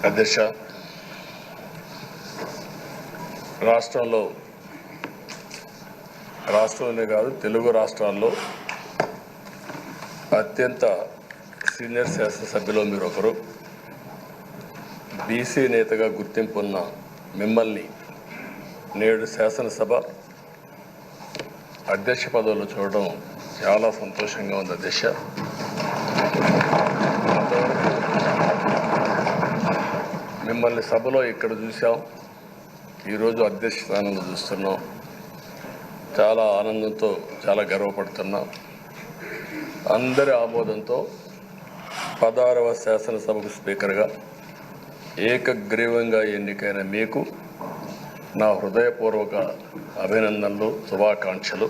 అధ్యక్ష, రాష్ట్రంలోనే కాదు తెలుగు రాష్ట్రాల్లో అత్యంత సీనియర్ శాసనసభ్యులు మీరు ఒకరు. బీసీ నేతగా గుర్తింపు ఉన్న మిమ్మల్ని నేడు శాసనసభ అధ్యక్ష పదవిలో చూడడం చాలా సంతోషంగా ఉంది అధ్యక్ష. మిమ్మల్ని సభలో ఇక్కడ చూసాం, ఈరోజు అధ్యక్ష స్థానంలో చూస్తున్నాం. చాలా ఆనందంతో చాలా గర్వపడుతున్నాం. అందరి ఆమోదంతో 16వ శాసనసభకు స్పీకర్గా ఏకగ్రీవంగా ఎన్నికైన మీకు నా హృదయపూర్వక అభినందనలు, శుభాకాంక్షలు.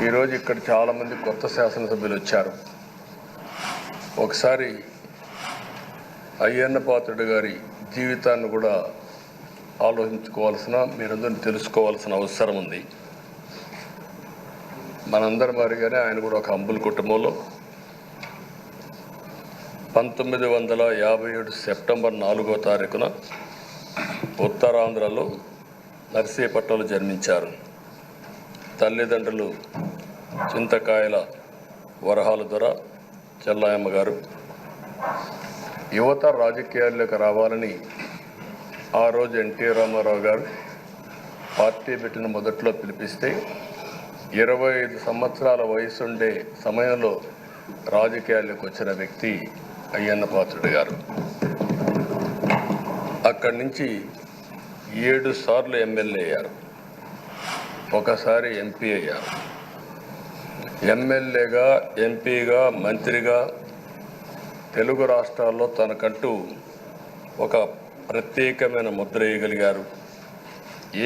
ఈరోజు ఇక్కడ చాలామంది కొత్త శాసనసభ్యులు వచ్చారు. ఒకసారి అయ్యన్న పాత్రుడు గారి జీవితాన్ని కూడా ఆలోచించుకోవాల్సిన, మీరందరూ తెలుసుకోవాల్సిన అవసరం ఉంది. మనందరి మాదిరిగానే ఆయన కూడా ఒక హంబుల్ కుటుంబంలో 1957 సెప్టెంబర్ 4వ తారీఖున ఉత్తరాంధ్రలో నర్సీపట్నంలో జన్మించారు. తల్లిదండ్రులు చింతకాయల వరహాల దొర చెల్లాయమ్మ గారు. యువత రాజకీయాల్లోకి రావాలని ఆ రోజు ఎన్టీ రామారావు గారు పార్టీ పెట్టిన మొదట్లో పిలిపిస్తే 25 సంవత్సరాల వయసుండే సమయంలో రాజకీయాల్లోకి వచ్చిన వ్యక్తి అయ్యన్న పాత్రుడు గారు. అక్కడి నుంచి 7 సార్లు ఎమ్మెల్యే అయ్యారు, ఒకసారి ఎంపీ అయ్యారు. ఎమ్మెల్యేగా, ఎంపీగా, మంత్రిగా తెలుగు రాష్ట్రాల్లో తనకంటూ ఒక ప్రత్యేకమైన ముద్ర వేయగలిగారు.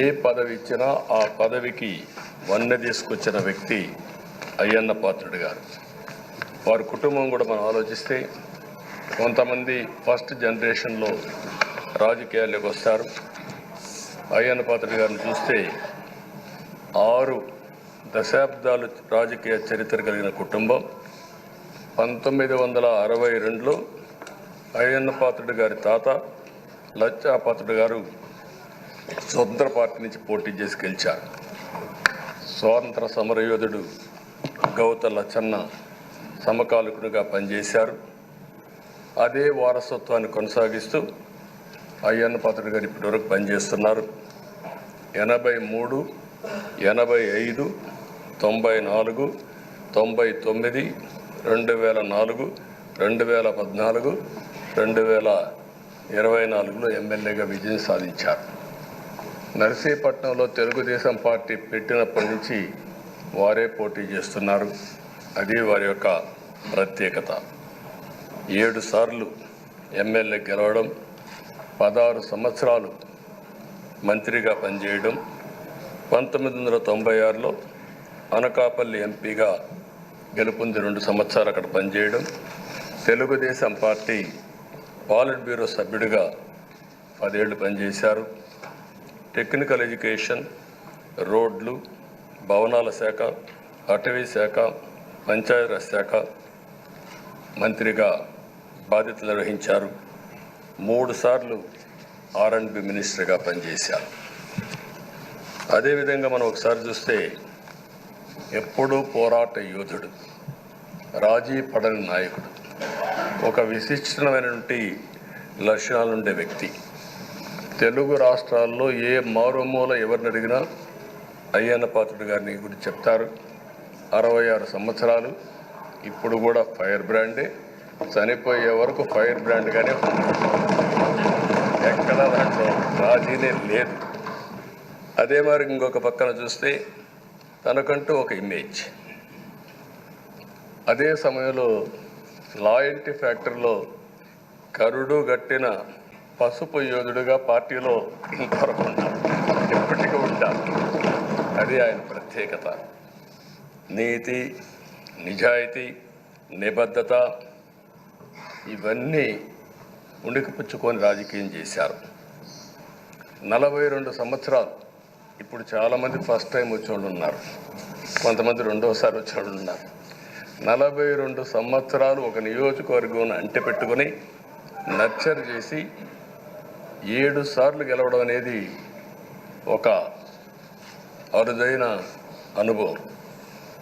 ఏ పదవి ఇచ్చినా ఆ పదవికి వన్నె తీసుకొచ్చిన వ్యక్తి అయ్యన్న పాత్రుడు గారు. వారి కుటుంబం కూడా మనం ఆలోచిస్తే కొంతమంది ఫస్ట్ జనరేషన్లో రాజకీయాల్లోకి వస్తారు. అయ్యన్న పాత్రుడు గారిని చూస్తే 6 దశాబ్దాలు రాజకీయ చరిత్ర కలిగిన కుటుంబం. 1962లో అయ్యన్న పాత్రుడు గారి తాత లచ్చా పాత్రుడు గారు స్వతంత్ర పార్టీ నుంచి పోటీ చేసి గెలిచారు. స్వాతంత్ర సమరయోధుడు గౌత లచ్చన్న సమకాలికుడిగా పనిచేశారు. అదే వారసత్వాన్ని కొనసాగిస్తూ అయ్యన్న పాత్రుడు గారు ఇప్పటివరకు పనిచేస్తున్నారు. 83, 85, 94, 99, 2004, 2014, 2024లో ఎమ్మెల్యేగా విజయం సాధించారు. నర్సీపట్నంలో తెలుగుదేశం పార్టీ పెట్టినప్పటి నుంచి వారే పోటీ చేస్తున్నారు. అది వారి యొక్క ప్రత్యేకత. 7 సార్లు ఎమ్మెల్యే గెలవడం, 16 సంవత్సరాలు మంత్రిగా పనిచేయడం, 1996లో అనకాపల్లి ఎంపీగా గెలుపొంది 2 సంవత్సరాలు అక్కడ పనిచేయడం, తెలుగుదేశం పార్టీ పాలిట్ బ్యూరో సభ్యుడిగా 10 ఏళ్ళు పనిచేశారు. టెక్నికల్ ఎడ్యుకేషన్, రోడ్లు, భవనాల శాఖ, అటవీ శాఖ, పంచాయతీరాజ్ శాఖ మంత్రిగా బాధ్యతలు నిర్వహించారు. 3 సార్లు R&B మినిస్టర్గా పనిచేశారు. అదేవిధంగా మనం ఒకసారి చూస్తే ఎప్పుడూ పోరాట యోధుడు, రాజీ పడని నాయకుడు, ఒక విశిష్టమైనటువంటి లక్షణాలుండే వ్యక్తి. తెలుగు రాష్ట్రాల్లో ఏ మారుమూల ఎవరిని అడిగినా అయ్యన్న పాత్రుడు గారిని గురించి చెప్తారు. 66 సంవత్సరాలు, ఇప్పుడు కూడా ఫైర్ బ్రాండే, చనిపోయే వరకు ఫైర్ బ్రాండ్గానే ఎక్కడ దాంట్లో రాజీనే లేదు. అదే మరి ఇంకొక పక్కన చూస్తే తనకంటూ ఒక ఇమేజ్. అదే సమయంలో లాయల్టీ ఫ్యాక్టరీలో కరుడు గట్టిన పసుపు యోధుడుగా పార్టీలో ఇంతవరకు ఉంటారు, ఎప్పటికీ ఉంటారు. అది ఆయన ప్రత్యేకత. నీతి, నిజాయితీ, నిబద్ధత ఇవన్నీ ఉణికిపుచ్చుకొని రాజకీయం చేశారు. 42 సంవత్సరాలు. ఇప్పుడు చాలామంది ఫస్ట్ టైం వచ్చేవాళ్ళు ఉన్నారు, కొంతమంది రెండోసారి వచ్చేవాళ్ళు ఉన్నారు. 42 సంవత్సరాలు ఒక నియోజకవర్గం అంటిపెట్టుకుని నర్చర్ చేసి 7 సార్లు గెలవడం అనేది ఒక అరుదైన అనుభవం.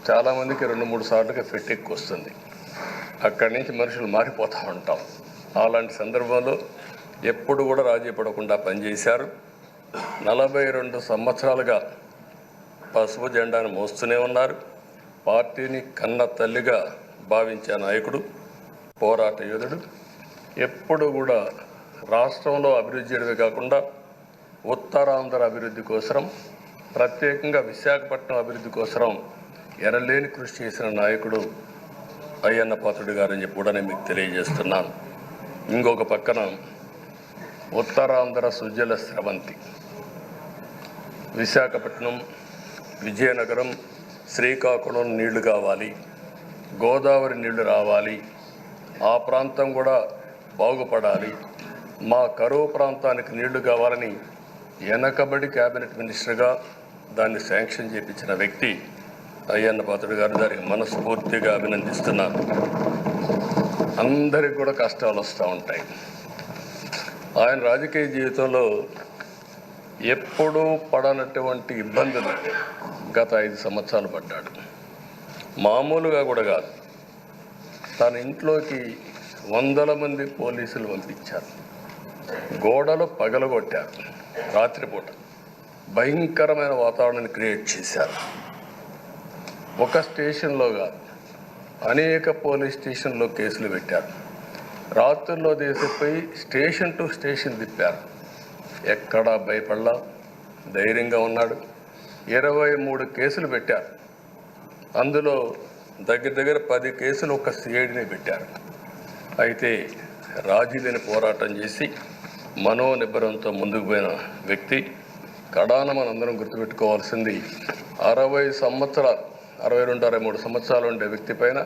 చాలామందికి 2-3 సార్లుగా ఫిట్టెక్కి వస్తుంది. అక్కడి నుంచి మనుషులు మారిపోతూ ఉంటాం. అలాంటి సందర్భంలో ఎప్పుడు కూడా రాజీ పడకుండా పనిచేశారు. 42 సంవత్సరాలుగా పసుపు జెండాను మోస్తూనే ఉన్నారు. పార్టీని కన్న తల్లిగా భావించే నాయకుడు, పోరాట యోధుడు. ఎప్పుడు కూడా రాష్ట్రంలో అభివృద్ధి చేయడమే కాకుండా ఉత్తరాంధ్ర అభివృద్ధి కోసం, ప్రత్యేకంగా విశాఖపట్నం అభివృద్ధి కోసం ఎనలేని కృషి చేసిన నాయకుడు అయ్యన్న పాత్రుడు గారని చెప్పి కూడా నేను మీకు తెలియజేస్తున్నాను. ఇంకొక పక్కన ఉత్తరాంధ్ర సుజల స్రవంతి, విశాఖపట్నం, విజయనగరం, శ్రీకాకుళం నీళ్లు కావాలి, గోదావరి నీళ్లు రావాలి, ఆ ప్రాంతం కూడా బాగుపడాలి, మా కరువు ప్రాంతానికి నీళ్లు కావాలని వెనకబడి క్యాబినెట్ మినిస్టర్గా దాన్ని శాంక్షన్ చేయించిన వ్యక్తి అయ్యన్న పాత్రుడు గారు. దానికి మనస్ఫూర్తిగా అభినందిస్తున్నాను. అందరికి కూడా కష్టాలు వస్తూ ఉంటాయి. ఆయన రాజకీయ జీవితంలో ఎప్పుడూ పడనటువంటి ఇబ్బందులు గత 5 సంవత్సరాలు పడ్డాడు. మామూలుగా కూడా కాదు. తన ఇంట్లోకి 100 మంది పోలీసులు పంపించారు. గోడలు పగలగొట్టారు. రాత్రిపూట భయంకరమైన వాతావరణాన్ని క్రియేట్ చేశారు. ఒక స్టేషన్లో కాదు, అనేక పోలీస్ స్టేషన్లో కేసులు పెట్టారు. రాత్రుల్లో దేశపోయి స్టేషన్ టు స్టేషన్ తిప్పారు. ఎక్కడా భయపడలా, ధైర్యంగా ఉన్నాడు. 23 కేసులు పెట్టారు. అందులో దగ్గర 10 కేసులు ఒక సిఐడిని పెట్టారు. అయితే రాజీలేని పోరాటం చేసి మనోనిబ్బరంతో ముందుకు పోయిన వ్యక్తి. కడాన మనందరం గుర్తుపెట్టుకోవాల్సింది 60 సంవత్సరాలు, 62, 63 సంవత్సరాలు ఉండే వ్యక్తి పైన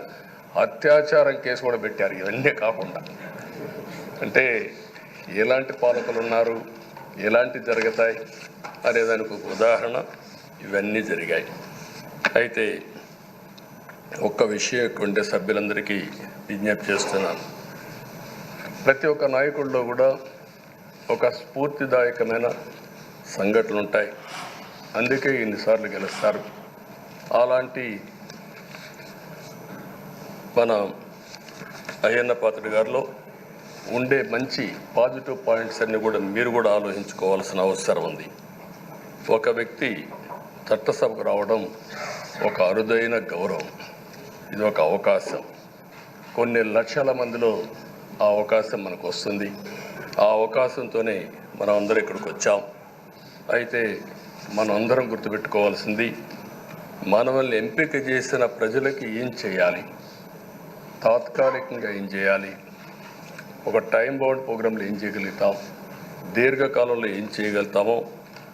అత్యాచారం కేసు కూడా పెట్టారు. ఇవన్నీ కాకుండా అంటే ఎలాంటి పాలకులు ఉన్నారు, ఎలాంటి జరుగుతాయి అనేదానికి ఒక ఉదాహరణ ఇవన్నీ జరిగాయి. అయితే ఒక్క విషయం ఉండే సభ్యులందరికీ విజ్ఞప్తి చేస్తున్నాను. ప్రతి ఒక్క నాయకుల్లో కూడా ఒక స్ఫూర్తిదాయకమైన సంఘటనలు ఉంటాయి. అందుకే ఇన్నిసార్లు గెలుస్తారు. అలాంటి మన అయ్యన్న పాత్రుడు గారిలో ఉండే మంచి పాజిటివ్ పాయింట్స్ అన్నీ కూడా మీరు కూడా ఆలోచించుకోవాల్సిన అవసరం ఉంది. ఒక వ్యక్తి చట్టసభకు రావడం ఒక అరుదైన గౌరవం. ఇది ఒక అవకాశం. కొన్ని లక్షల మందిలో ఆ అవకాశం మనకు వస్తుంది. ఆ అవకాశంతోనే మనం అందరం ఇక్కడికి వచ్చాం. అయితే మనం అందరం గుర్తుపెట్టుకోవాల్సింది, మనల్ని ఎంపిక చేసిన ప్రజలకి ఏం చేయాలి, తాత్కాలికంగా ఏం చేయాలి, ఒక టైం బౌండ్ ప్రోగ్రాంలో ఏం చేయగలుగుతాం, దీర్ఘకాలంలో ఏం చేయగలుగుతామో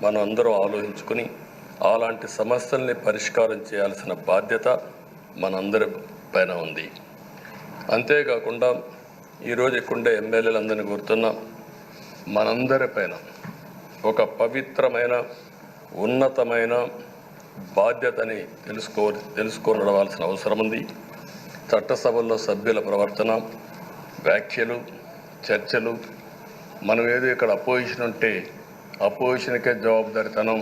మనం అందరం ఆలోచించుకొని అలాంటి సమస్యల్ని పరిష్కారం చేయాల్సిన బాధ్యత మనందరి పైన ఉంది. అంతేకాకుండా ఈరోజు ఇక్కడుండే ఎమ్మెల్యేలందరినీ కోరుతున్నాం, మనందరి పైన ఒక పవిత్రమైన ఉన్నతమైన బాధ్యతని తెలుసుకొని నడవాల్సిన అవసరం ఉంది. చట్టసభల్లో సభ్యుల ప్రవర్తన, వ్యాఖ్యలు, చర్చలు, మనం ఏదో ఇక్కడ అపోజిషన్ ఉంటే అపోజిషన్కే జవాబుదారితనం,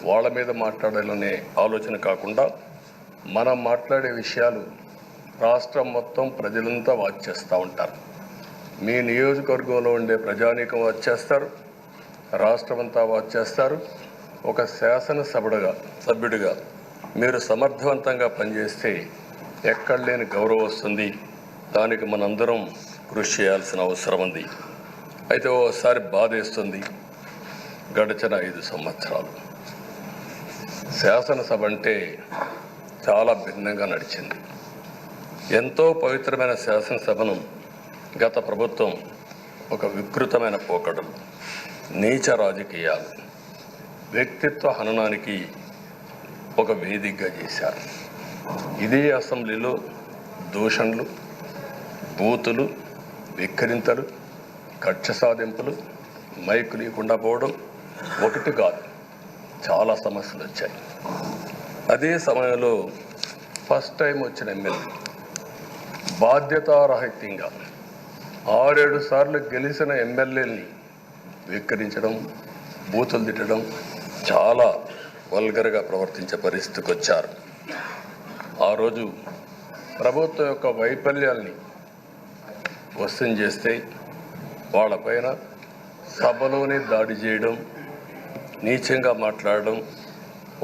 వాళ్ళ మీద మాట్లాడాలనే ఆలోచన కాకుండా మనం మాట్లాడే విషయాలు రాష్ట్రం మొత్తం ప్రజలంతా వాచ్ చేస్తూ ఉంటారు. మీ నియోజకవర్గంలో ఉండే ప్రజానీకం వాచ్ చేస్తారు, రాష్ట్రమంతా వాచ్ చేస్తారు. ఒక సభ్యుడిగా మీరు సమర్థవంతంగా పనిచేస్తే ఎక్కడ లేని గౌరవం వస్తుంది. దానికి మనందరం కృషి చేయాల్సిన అవసరం ఉంది. అయితే ఓసారి బాధేస్తుంది, గడిచిన 5 సంవత్సరాలు శాసనసభ అంటే చాలా భిన్నంగా నడిచింది. ఎంతో పవిత్రమైన శాసనసభను గత ప్రభుత్వం ఒక వికృతమైన పోకడలు, నీచ రాజకీయాలు, వ్యక్తిత్వ హననానికి ఒక వేదికగా చేశారు. ఇదే అసెంబ్లీలో దూషణలు, బూతులు, వెక్కిరింతలు, కక్ష సాధింపులు, మైకు లేకుండా పోవడం ఒకటి కాదు, చాలా సమస్యలు వచ్చాయి. అదే సమయంలో ఫస్ట్ టైం వచ్చిన ఎమ్మెల్యే బాధ్యతారాహిత్యంగా 6-7 సార్లు గెలిచిన ఎమ్మెల్యేని వెక్కిరించడం, బూతులు తిట్టడం, చాలా వల్గర్గా ప్రవర్తించే పరిస్థితికి వచ్చారు. ఆ రోజు ప్రభుత్వం యొక్క వైఫల్యాల్ని క్వశ్చన్ చేస్తే వాళ్ళపైన సభలోనే దాడి చేయడం, నీచంగా మాట్లాడడం,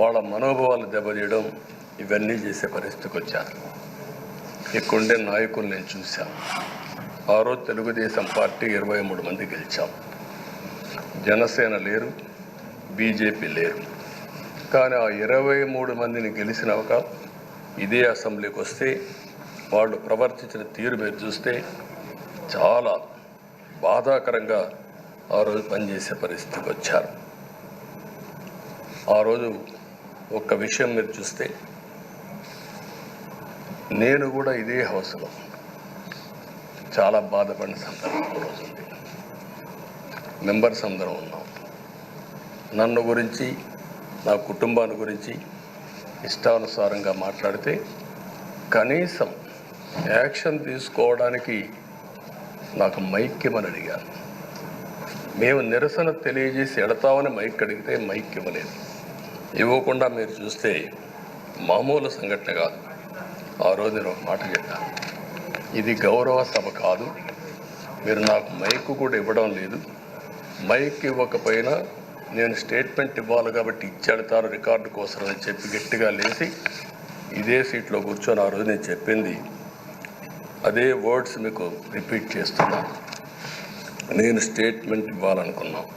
వాళ్ళ మనోభావాలు దెబ్బతీయడం, ఇవన్నీ చేసే పరిస్థితికి వచ్చారు. ఇక్కడుండే నాయకులు నేను చూశాను. ఆ రోజు తెలుగుదేశం పార్టీ 23 మంది గెలిచాం. జనసేన లేరు, బీజేపీ లేరు. కానీ ఆ 23 మందిని గెలిచినాక ఇదే అసెంబ్లీకి వస్తే వాళ్ళు ప్రవర్తించిన తీరు మీరు చూస్తే చాలా బాధాకరంగా ఆ రోజు పనిచేసే పరిస్థితికి వచ్చారు. ఆ రోజు ఒక్క విషయం మీరు చూస్తే, నేను కూడా ఇదే హౌస్లో చాలా బాధపడిన సందర్భం రోజు ఉంది. మెంబర్స్ అందరం ఉన్నాం. నన్ను గురించి, నా కుటుంబాన్ని గురించి ఇష్టానుసారంగా మాట్లాడితే కనీసం యాక్షన్ తీసుకోవడానికి నాకు మైక్ ఇవ్వమని అడిగాను. మేము నిరసన తెలియజేసి ఎడతామని మైక్ అడిగితే మైక్ ఇవ్వలేదు. ఇవ్వకుండా మీరు చూస్తే మామూలు సంఘటన కాదు. ఆ రోజు నేను ఒక మాట చెప్పాను, ఇది గౌరవ సభ కాదు, మీరు నాకు మైక్ కూడా ఇవ్వడం లేదు. మైక్ ఇవ్వకపోయినా నేను స్టేట్మెంట్ ఇవ్వాలి కాబట్టి ఇచ్చేడతారు రికార్డు కోసం అని చెప్పి గట్టిగా లేచి ఇదే సీట్లో కూర్చొని ఆ రోజు నేను చెప్పింది అదే వర్డ్స్ మీకు రిపీట్ చేస్తున్నాను. నేను స్టేట్మెంట్ ఇవ్వాలనుకున్నాను,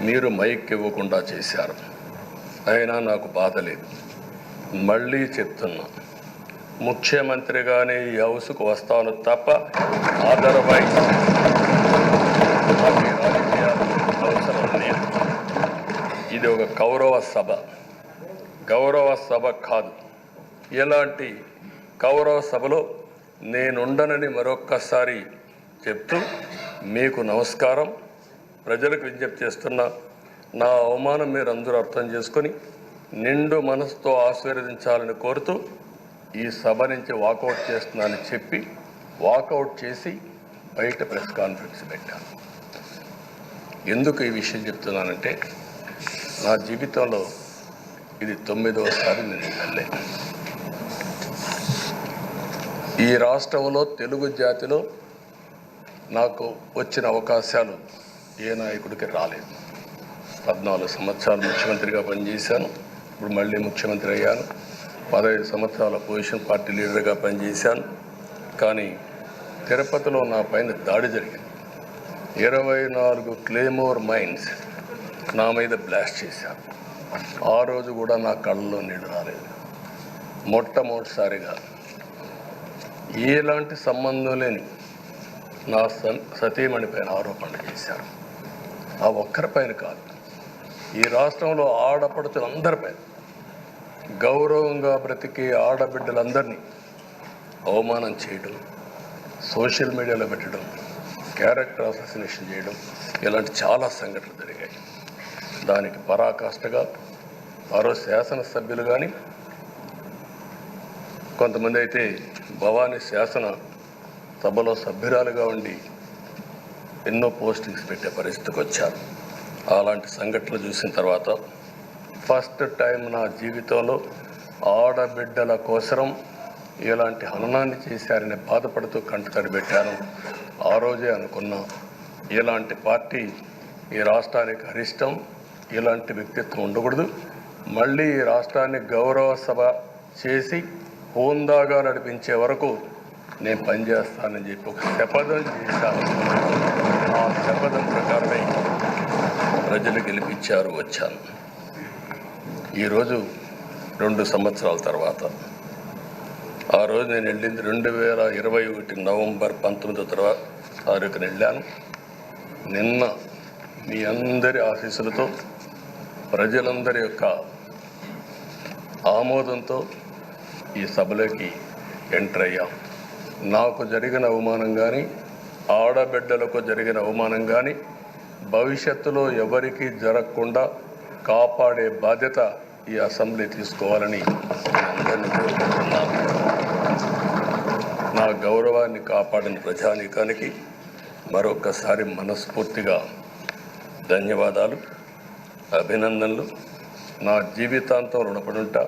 మీరు మైక్ ఇవ్వకుండా చేశారు. అయినా నాకు బాధ లేదు. మళ్ళీ చెప్తున్నా, ముఖ్యమంత్రిగానే ఈ హౌస్కు వస్తాను తప్ప అదర్వైజ్ అవసరం లేదు. ఇది ఒక గౌరవ సభ కాదు. ఇలాంటి గౌరవ సభలో నేనుండనని మరొక్కసారి చెప్తూ మీకు నమస్కారం. ప్రజలకు విజ్ఞప్తి చేస్తున్నా, నా అవమానం మీరు అందరూ అర్థం చేసుకొని నిండు మనసుతో ఆశీర్వదించాలని కోరుతూ ఈ సభ నుంచి వాకౌట్ చేస్తున్నానని చెప్పి వాకౌట్ చేసి బయట ప్రెస్ కాన్ఫరెన్స్ పెట్టాను. ఎందుకు ఈ విషయం చెప్తున్నానంటే, నా జీవితంలో ఇది 9వసారి నేను ఎమ్మెల్యే. ఈ రాష్ట్రంలో తెలుగు జాతిలో నాకు వచ్చిన అవకాశాలు ఏ నాయకుడికి రాలేదు. 14 సంవత్సరాలు ముఖ్యమంత్రిగా పనిచేశాను. ఇప్పుడు మళ్ళీ ముఖ్యమంత్రి అయ్యాను. 15 సంవత్సరాల పొజిషన్ పార్టీ లీడర్గా పనిచేశాను. కానీ తిరుపతిలో నా పైన దాడి జరిగింది. 24 క్లేమోర్ మైన్స్ నా మీద బ్లాస్ట్ చేశారు. ఆ రోజు కూడా నా కళ్ళలో నీళ్ళు రాలేదు. మొట్టమొదటిసారిగా ఎలాంటి సంబంధం లేని నా సతీమణి పైన ఆరోపణలు చేశారు. ఆ ఒక్కరిపైన కాదు, ఈ రాష్ట్రంలో ఆడపడుచులందరిపైన, గౌరవంగా బ్రతికే ఆడబిడ్డలందరినీ అవమానం చేయడం, సోషల్ మీడియాలో పెట్టడం, క్యారెక్టర్ అసాసినేషన్ చేయడం, ఇలాంటి చాలా సంఘటనలు జరిగాయి. దానికి పరాకాష్ఠగా మరో శాసనసభ్యులు కానీ, కొంతమంది అయితే భవానీ శాసన సభలో సభ్యురాలుగా ఉండి ఎన్నో పోస్టింగ్స్ పెట్టే పరిస్థితికి వచ్చారు. అలాంటి సంఘటనలు చూసిన తర్వాత ఫస్ట్ టైం నా జీవితంలో ఆడబిడ్డల కోసరం ఇలాంటి హననాన్ని చేశారని బాధపడుతూ కంటతడి పెట్టాను. ఆ రోజే అనుకున్నా, ఇలాంటి పార్టీ ఈ రాష్ట్రానికి అరిష్టం, ఇలాంటి వ్యక్తిత్వం ఉండకూడదు. మళ్ళీ ఈ రాష్ట్రాన్ని గౌరవ సభ చేసి హోందాగా నడిపించే వరకు నేను పనిచేస్తానని చెప్పి ఒక శపథం చేశాను. ఆ శపథం ప్రకారమే ప్రజలు గెలిపించారు, వచ్చాను. ఈరోజు 2 సంవత్సరాల తర్వాత, ఆ రోజు నేను వెళ్ళింది 2021 నవంబర్ 19వ తారీఖున వెళ్ళాను. నిన్న మీ అందరి ఆశీస్సులతో, ప్రజలందరి యొక్క ఆమోదంతో ఈ సభలోకి ఎంటర్ అయ్యాం. నాకు జరిగిన అవమానం కానీ, ఆడబిడ్డలకు జరిగిన అవమానం కానీ భవిష్యత్తులో ఎవరికీ జరగకుండా కాపాడే బాధ్యత ఈ అసెంబ్లీ తీసుకోవాలని అందరినీ కోరుకుంటున్నాను. నా గౌరవ గౌరవాన్ని కాపాడిన ప్రజానీకానికి మరొకసారి మనస్ఫూర్తిగా ధన్యవాదాలు, అభినందనలు. నా జీవితాంతం రుణపడి ఉంటా.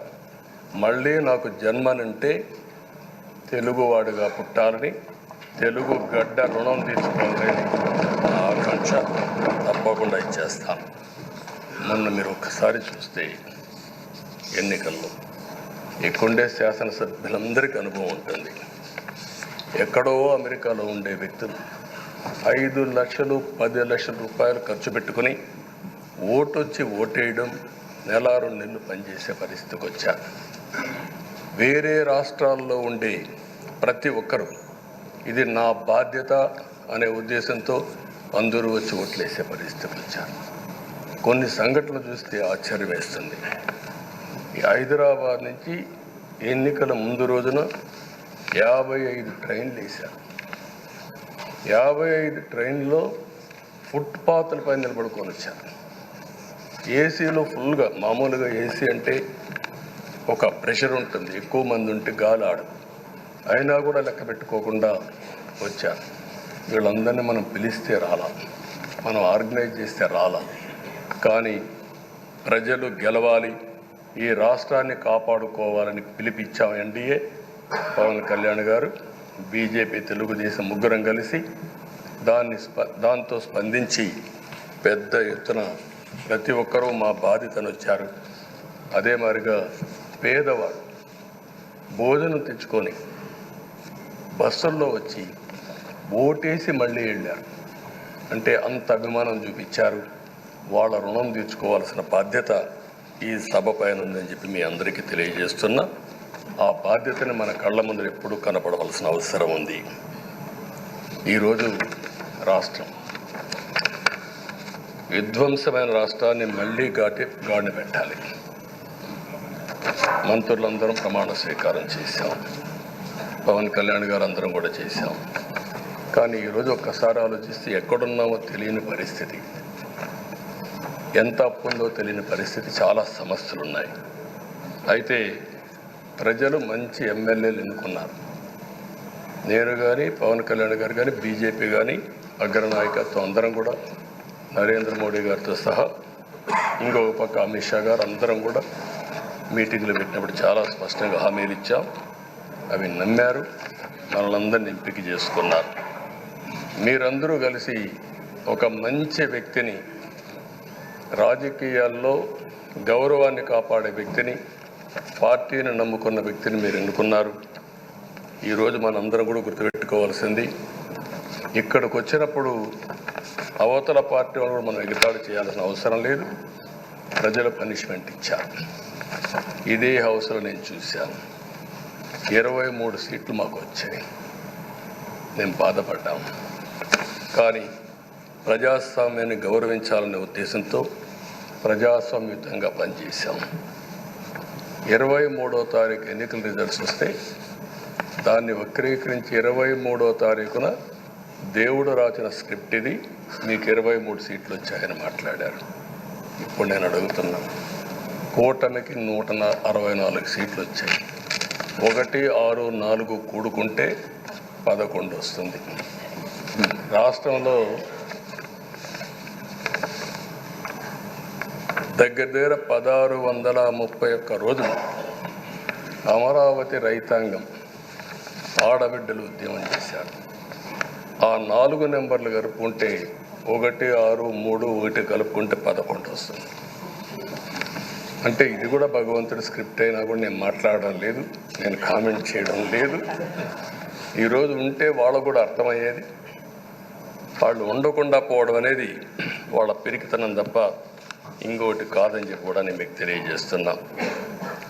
మళ్ళీ నాకు జన్మనంటే తెలుగువాడుగా పుట్టాలని, తెలుగు గడ్డ రుణం తీసుకోవాలని నా ఆకాంక్ష. తప్పకుండా ఇచ్చేస్తాను. మొన్న మీరు ఒక్కసారి చూస్తే ఎన్నికల్లో ఇక్కడుండే శాసనసభ్యులందరికీ అనుభవం ఉంటుంది. ఎక్కడో అమెరికాలో ఉండే వ్యక్తులు 5 లక్షలు 10 లక్షల రూపాయలు ఖర్చు పెట్టుకుని ఓటొచ్చి ఓటేయడం, నెల 2 నెలలు పనిచేసే పరిస్థితికి వచ్చారు. వేరే రాష్ట్రాల్లో ఉండే ప్రతి ఒక్కరూ ఇది నా బాధ్యత అనే ఉద్దేశంతో అందరూ వచ్చి ఓట్లేసే పరిస్థితికి వచ్చారు. కొన్ని సంఘటనలు చూస్తే ఆశ్చర్యం వేస్తుంది. ఈ హైదరాబాద్ నుంచి ఎన్నికల ముందు రోజున 55 ట్రైన్లు వేశారు. 55 ట్రైన్లో ఫుట్పాత్ల పైన నిలబడుకొని వచ్చారు. ఏసీలో ఫుల్గా, మామూలుగా ఏసీ అంటే ఒక ప్రెషర్ ఉంటుంది, ఎక్కువ మంది ఉంటే గాలి ఆడదు. అయినా కూడా లెక్క పెట్టుకోకుండా వచ్చారు. వీళ్ళందరినీ మనం పిలిస్తే రాలా, మనం ఆర్గనైజ్ చేస్తే రాలా. కానీ ప్రజలు గెలవాలి, ఈ రాష్ట్రాన్ని కాపాడుకోవాలని పిలిపించాం. ఎన్డీఏ, పవన్ కళ్యాణ్ గారు, బీజేపీ, తెలుగుదేశం ముగ్గురం కలిసి దాంతో స్పందించి పెద్ద ఎత్తున ప్రతి ఒక్కరూ మా బాధ్యతను వచ్చారు. అదే మాదిరిగా పేదవాడు భోజనం తెచ్చుకొని బస్సుల్లో వచ్చి ఓటేసి మళ్ళీ వెళ్ళారు. అంటే అంత అభిమానం చూపించారు. వాళ్ళ రుణం తీర్చుకోవాల్సిన బాధ్యత ఈ సభ పైన ఉందని చెప్పి మీ అందరికీ తెలియజేస్తున్నా. ఆ బాధ్యతని మన కళ్ళ ముందు ఎప్పుడూ కనపడవలసిన అవసరం ఉంది. ఈరోజు రాష్ట్రం విధ్వంసమైన రాష్ట్రాన్ని మళ్ళీ గాడిన పెట్టాలి. మంత్రులందరం ప్రమాణ స్వీకారం చేశాం, పవన్ కళ్యాణ్ గారు అందరం కూడా చేశాం. కానీ ఈరోజు ఒక్కసారి ఆలోచిస్తే ఎక్కడున్నామో తెలియని పరిస్థితి, ఎంత అప్పు ఉందో తెలియని పరిస్థితి, చాలా సమస్యలు ఉన్నాయి. అయితే ప్రజలు మంచి ఎమ్మెల్యేలు ఎన్నుకున్నారు. నేను కానీ, పవన్ కళ్యాణ్ గారు కానీ, బీజేపీ కానీ, అగ్రనాయకత్వం అందరం కూడా, నరేంద్ర మోడీ గారితో సహా, ఇంకొక పక్క అమిత్ షా గారు అందరం కూడా మీటింగ్లు పెట్టినప్పుడు చాలా స్పష్టంగా హామీలు ఇచ్చాం. అవి నమ్మారు, మనలందరినీ ఎంపిక చేసుకున్నారు. మీరందరూ కలిసి ఒక మంచి వ్యక్తిని, రాజకీయాల్లో గౌరవాన్ని కాపాడే వ్యక్తిని, పార్టీని నమ్ముకున్న వ్యక్తిని మీరు ఎన్నుకున్నారు. ఈరోజు మనందరం కూడా గుర్తుపెట్టుకోవాల్సింది, ఇక్కడికి వచ్చినప్పుడు అవతల పార్టీ వాళ్ళు కూడా మనం ఎగతాళి చేయాల్సిన అవసరం లేదు. ప్రజలు పనిష్మెంట్ ఇచ్చారు. ఇదే హౌస్లో నేను చూశాను. 23 సీట్లు మాకు వచ్చాయి. మేము బాధపడ్డాము. కానీ ప్రజాస్వామ్యాన్ని గౌరవించాలనే ఉద్దేశంతో ప్రజాస్వామ్యుతంగా పనిచేశాం. 23వ తారీఖు ఎన్నికల రిజల్ట్స్ వస్తే దాన్ని వక్రీకరించి 23వ తారీఖున దేవుడు రాసిన స్క్రిప్ట్ ఇది, మీకు 23 సీట్లు వచ్చాయని మాట్లాడారు. ఇప్పుడు నేను అడుగుతున్నాను, కూటమికి 164 సీట్లు వచ్చాయి. 1, 6, 4 కూడుకుంటే 11 వస్తుంది. రాష్ట్రంలో దగ్గర 1631 రోజులు అమరావతి రైతాంగం ఆడబిడ్డలు ఉద్యమం చేశారు. ఆ 4 నెంబర్లు కలుపుకుంటే 1, 6, 3, 1 కలుపుకుంటే 11 వస్తుంది. అంటే ఇది కూడా భగవంతుడి స్క్రిప్ట్ అయినా కూడా నేను మాట్లాడడం లేదు, నేను కామెంట్ చేయడం లేదు. ఈరోజు ఉంటే వాళ్ళకు కూడా అర్థమయ్యేది. వాళ్ళు ఉండకుండా పోవడం అనేది వాళ్ళ పిరికితనం తప్ప ఇంకోటి కాదని చెప్పి కూడా నేను మీకు తెలియజేస్తున్నా.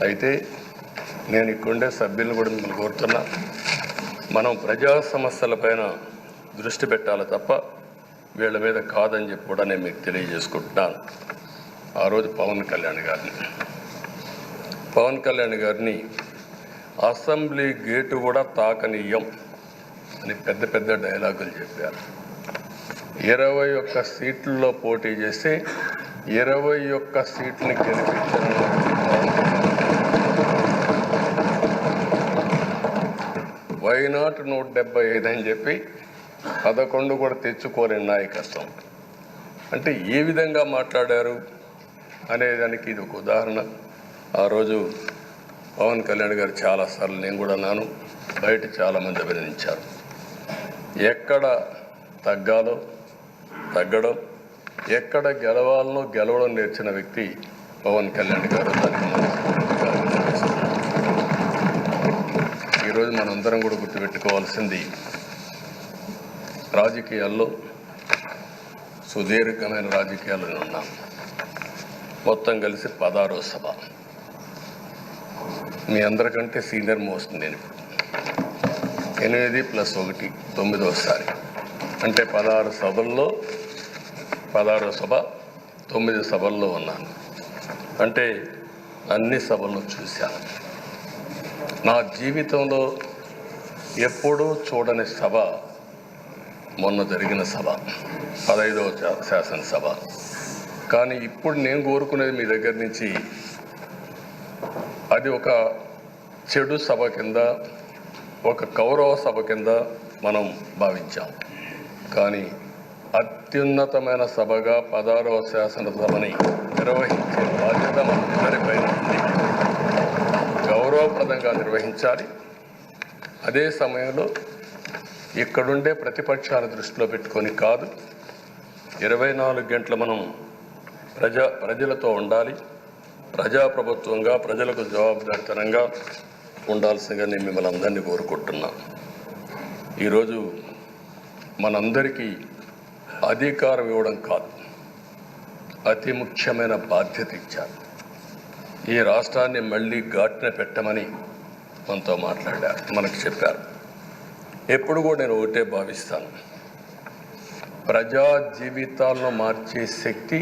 అయితే నేను ఇక్కడుండే సభ్యులను కూడా మిమ్మల్ని కోరుతున్నా, మనం ప్రజా సమస్యలపైన దృష్టి పెట్టాలి తప్ప వీళ్ళ మీద కాదని చెప్పి కూడా నేను మీకు తెలియజేసుకుంటున్నాను. ఆ రోజు పవన్ కళ్యాణ్ గారిని అసెంబ్లీ గేటు కూడా తాకనీయం అని పెద్ద పెద్ద డైలాగులు చెప్పారు. 21 సీట్లలో పోటీ చేస్తే 21 సీట్లని గెలిపించారు. వైనాట్ 175 అని చెప్పి 11 కూడా తెచ్చుకోలేని నాయకత్వం. అంటే ఏ విధంగా మాట్లాడారు అనేదానికి ఇది ఒక ఉదాహరణ. ఆ రోజు పవన్ కళ్యాణ్ గారు చాలాసార్లు, నేను కూడా అన్నాను, బయట చాలామంది అభినందించారు. ఎక్కడ తగ్గాలో తగ్గడం, ఎక్కడ గెలవాలనో గెలవడం నేర్చిన వ్యక్తి పవన్ కళ్యాణ్ గారు. ఈరోజు మనందరం కూడా గుర్తుపెట్టుకోవాల్సింది, రాజకీయాల్లో సుదీర్ఘమైన రాజకీయాల్లో ఉన్నాం. మొత్తం కలిసి 16వ సభ. మీ అందరికంటే సీనియర్ మోస్ట్ నేను. 8 + 1 9వసారి. అంటే 16 సభల్లో 16వ సభ, 9 సభల్లో ఉన్నాను. అంటే అన్ని సభలను చూశాను. నా జీవితంలో ఎప్పుడూ చూడని సభ మొన్న జరిగిన సభ, 15వ శాసనసభ. కానీ ఇప్పుడు నేను కోరుకునేది మీ దగ్గర నుంచి, అది ఒక చెడు సభ కింద, ఒక కౌరవ సభ కింద మనం భావించాం. కానీ అత్యున్నతమైన సభగా 16వ శాసనసభని నిర్వహించే బాధ్యత మనందరిపై ఉంది. గౌరవప్రదంగా నిర్వహించాలి. అదే సమయంలో ఇక్కడుండే ప్రతిపక్షాల దృష్టిలో పెట్టుకొని కాదు, 24 గంటలు మనం ప్రజలతో ఉండాలి. ప్రజాప్రభుత్వంగా ప్రజలకు జవాబుదారితనంగా ఉండాల్సిందిగా నేను మిమ్మల్ని అందరినీ కోరుకుంటున్నాను. ఈరోజు మనందరికీ అధికారం ఇవ్వడం కాదు, అతి ముఖ్యమైన బాధ్యత ఇచ్చారు. ఈ రాష్ట్రాన్ని మళ్ళీ ఘాటున పెట్టమని మనతో మాట్లాడారు, మనకు చెప్పారు. ఎప్పుడు కూడా నేను ఒకటే భావిస్తాను, ప్రజా జీవితాలను మార్చే శక్తి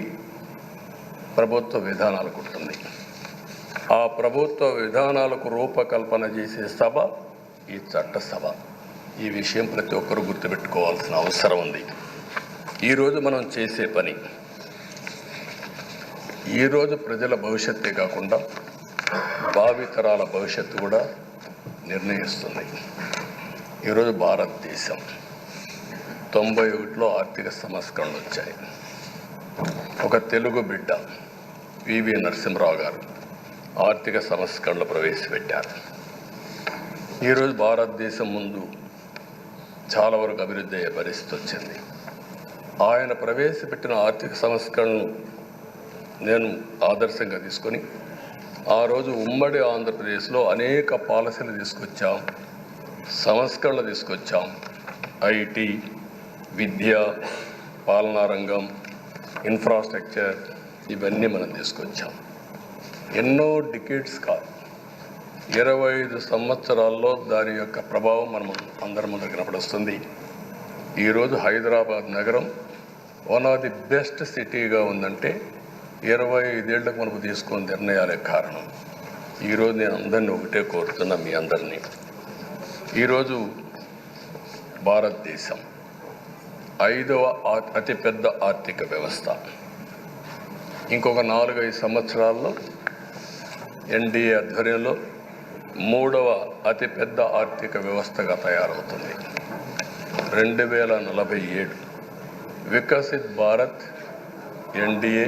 ప్రభుత్వ విధానాలకు ఉంటుంది. ఆ ప్రభుత్వ విధానాలకు రూపకల్పన చేసే సభ ఈ చట్టసభ. ఈ విషయం ప్రతి ఒక్కరూ గుర్తుపెట్టుకోవాల్సిన అవసరం ఉంది. ఈరోజు మనం చేసే పని ఈరోజు ప్రజల భవిష్యత్తే కాకుండా భావితరాల భవిష్యత్తు కూడా నిర్ణయిస్తుంది. ఈరోజు భారతదేశం 91లో ఆర్థిక సంస్కరణలు వచ్చాయి. ఒక తెలుగు బిడ్డ పివి నరసింహరావు గారు ఆర్థిక సంస్కరణలు ప్రవేశపెట్టారు. ఈరోజు భారతదేశం ముందు చాలా వరకు అభివృద్ధి అయ్యే పరిస్థితి వచ్చింది. ఆయన ప్రవేశపెట్టిన ఆర్థిక సంస్కరణను నేను ఆదర్శంగా తీసుకొని ఆ రోజు ఉమ్మడి ఆంధ్రప్రదేశ్లో అనేక పాలసీలు తీసుకొచ్చాం, సంస్కరణలు తీసుకొచ్చాం. ఐటీ, విద్య, పాలనా రంగం, ఇన్ఫ్రాస్ట్రక్చర్, ఇవన్నీ మనం తీసుకొచ్చాం. ఎన్నో డికేడ్స్ కాదు, 25 సంవత్సరాల్లో దాని యొక్క ప్రభావం మనం అందరి ముందు కనపడుస్తుంది. ఈరోజు హైదరాబాద్ నగరం వన్ ఆఫ్ ది బెస్ట్ సిటీగా ఉందంటే 25 ఏళ్లకు మనకు తీసుకున్న నిర్ణయాలే కారణం. ఈరోజు నేను అందరినీ ఒకటే కోరుతున్నా, మీ అందరినీ, ఈరోజు భారతదేశం 5వ అతిపెద్ద ఆర్థిక వ్యవస్థ. ఇంకొక 4-5 సంవత్సరాల్లో ఎన్డీఏ ఆధ్వర్యంలో 3వ అతిపెద్ద ఆర్థిక వ్యవస్థగా తయారవుతుంది. 2047 వికసిత్ భారత్ ఎన్డీఏ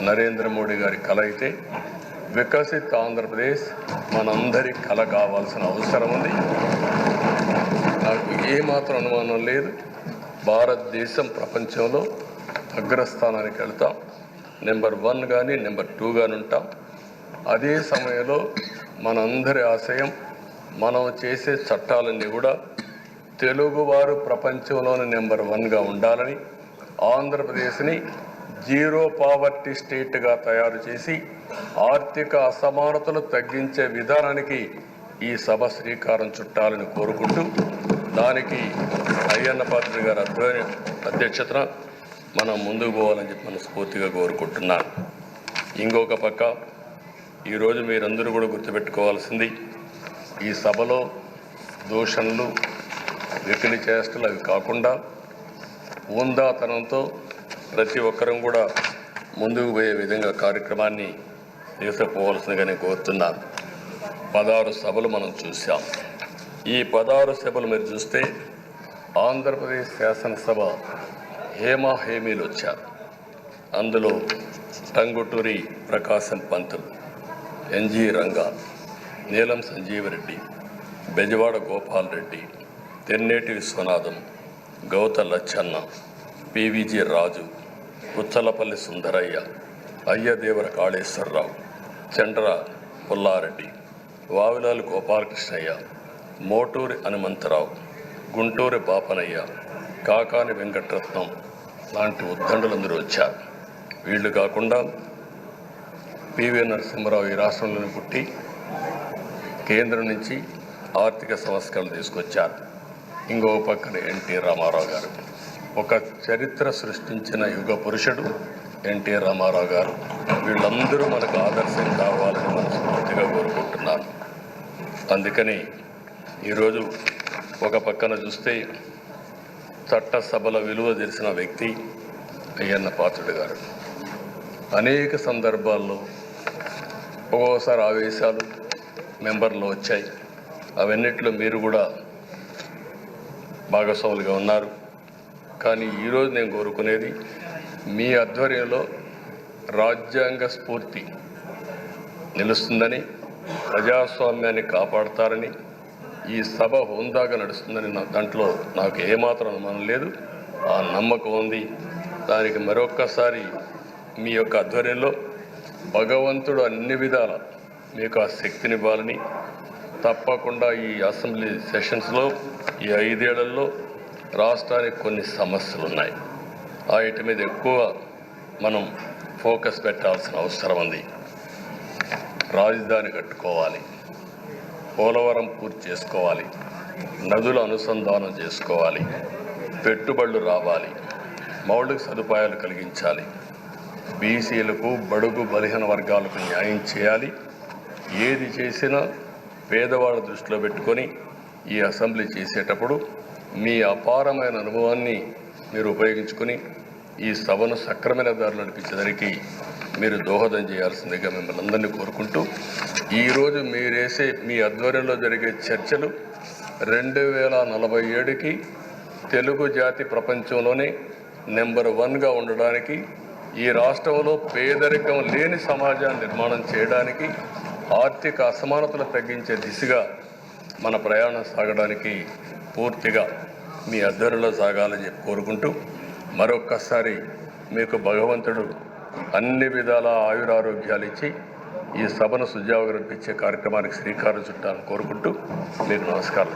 నరేంద్ర మోడీ గారి కల అయితే, వికసిత్ ఆంధ్రప్రదేశ్ మనందరి కల కావాల్సిన అవసరం ఉంది. నాకు ఏమాత్రం అనుమానం లేదు, భారతదేశం ప్రపంచంలో అగ్రస్థానానికి వెళ్తాం. నెంబర్ 1 కానీ నెంబర్ 2 కానీ ఉంటాం. అదే సమయంలో మనందరి ఆశయం, మనం చేసే చట్టాలన్నీ కూడా తెలుగువారు ప్రపంచంలోని నెంబర్ 1గా ఉండాలని, ఆంధ్రప్రదేశ్ని జీరో పావర్టీ స్టేట్గా తయారు చేసి ఆర్థిక అసమానతలు తగ్గించే విధానానికి ఈ సభ శ్రీకారం చుట్టాలని కోరుకుంటూ, దానికి అయ్యన్న పాత్రుడు గారి అధ్యక్షతన మనం ముందుకు పోవాలని చెప్పి మనస్ఫూర్తిగా కోరుకుంటున్నాను. ఇంకొక పక్క ఈరోజు మీరందరూ కూడా గుర్తుపెట్టుకోవాల్సింది, ఈ సభలో దూషణలు, వెకిలి చేష్టలు అవి కాకుండా ఉందాతనంతో ప్రతి ఒక్కరం కూడా ముందుకు పోయే విధంగా కార్యక్రమాన్ని తీసుకుపోవాల్సిందిగా నేను కోరుతున్నాను. 16 సభలు మనం చూసాం. ఈ 16 సభలు మీరు చూస్తే ఆంధ్రప్రదేశ్ శాసనసభ హేమీలు వచ్చారు. అందులో టంగుటూరి ప్రకాశం పంతులు, ఎన్జి రంగా, నీలం సంజీవరెడ్డి, బెజవాడ గోపాల్ రెడ్డి, తెన్నేటి విశ్వనాథం, గౌత లచ్చన్న, పివిజి రాజు, ఉచ్చలపల్లి సుందరయ్య, అయ్యదేవర కాళేశ్వరరావు, చండ్ర పుల్లారెడ్డి, వావిలాలు గోపాలకృష్ణయ్య, మోటూరి హనుమంతరావు, గుంటూరి బాపనయ్య, కాకాని వెంకటరత్నం లాంటి ఉద్దండులందరూ వచ్చారు. వీళ్ళు కాకుండా పివి నరసింహారావు ఈ రాష్ట్రంలోనే పుట్టి కేంద్రం నుంచి ఆర్థిక సంస్కరణలు తీసుకొచ్చారు. ఇంకో పక్కన ఎన్టీ రామారావు గారు, ఒక చరిత్ర సృష్టించిన యుగ పురుషుడు ఎన్టీ రామారావు గారు. వీళ్ళందరూ మనకు ఆదర్శం కావాలని మనస్ఫూర్తిగా కోరుకుంటున్నాను. అందుకని ఈరోజు ఒక పక్కన చూస్తే చట్టసభల విలువ తెలిసిన వ్యక్తి అయ్యన్న పాత్రుడు గారు. అనేక సందర్భాల్లో ఒక్కోసారి ఆవేశాలు మెంబర్లో వచ్చాయి. అవన్నిట్లో మీరు కూడా భాగస్వాములుగా ఉన్నారు. కానీ ఈరోజు నేను కోరుకునేది మీ ఆధ్వర్యంలో రాజ్యాంగ స్ఫూర్తి నిలుస్తుందని, ప్రజాస్వామ్యాన్ని కాపాడతారని, ఈ సభ హోందాగా నడుస్తుందని దాంట్లో నాకు ఏమాత్రం అనుమానం లేదు. ఆ నమ్మకం ఉంది. దానికి మరొక్కసారి మీ యొక్క ఆధ్వర్యంలో భగవంతుడు అన్ని విధాల మీకు ఆ శక్తినివ్వాలని, తప్పకుండా ఈ అసెంబ్లీ సెషన్స్లో ఈ 5 ఏళ్లలో రాష్ట్రానికి కొన్ని సమస్యలు ఉన్నాయి. వాటి మీద ఎక్కువ మనం ఫోకస్ పెట్టాల్సిన అవసరం ఉంది. రాజధాని కట్టుకోవాలి, పోలవరం పూర్తి చేసుకోవాలి, నదుల అనుసంధానం చేసుకోవాలి, పెట్టుబడులు రావాలి, మౌలిక సదుపాయాలు కలిగించాలి, బీసీలకు, బడుగు బలహీన వర్గాలకు న్యాయం చేయాలి. ఏది చేసినా పేదవాళ్ళ దృష్టిలో పెట్టుకొని ఈ అసెంబ్లీ చేసేటప్పుడు మీ అపారమైన అనుభవాన్ని మీరు ఉపయోగించుకొని ఈ సభను సక్రమైన దారిలో నడిపించేదానికి మీరు దోహదం చేయాల్సిందిగా మిమ్మల్ని అందరినీ కోరుకుంటూ, ఈరోజు మీరేసే మీ ఆధ్వర్యంలో జరిగే చర్చలు 2047కి తెలుగు జాతి ప్రపంచంలోనే నెంబర్ 1గా ఉండడానికి, ఈ రాష్ట్రంలో పేదరికం లేని సమాజాన్ని నిర్మాణం చేయడానికి, ఆర్థిక అసమానతలు తగ్గించే దిశగా మన ప్రయాణం సాగడానికి పూర్తిగా మీ ఆధ్వర్యంలో సాగాలని చెప్పి కోరుకుంటూ, మరొక్కసారి మీకు భగవంతుడు అన్ని విధాల ఆయురారోగ్యాలు ఇచ్చి ఈ సభను సుజావుగా నడిపించే కార్యక్రమానికి శ్రీకారం చుట్టాలని కోరుకుంటూ మీకు నమస్కారం.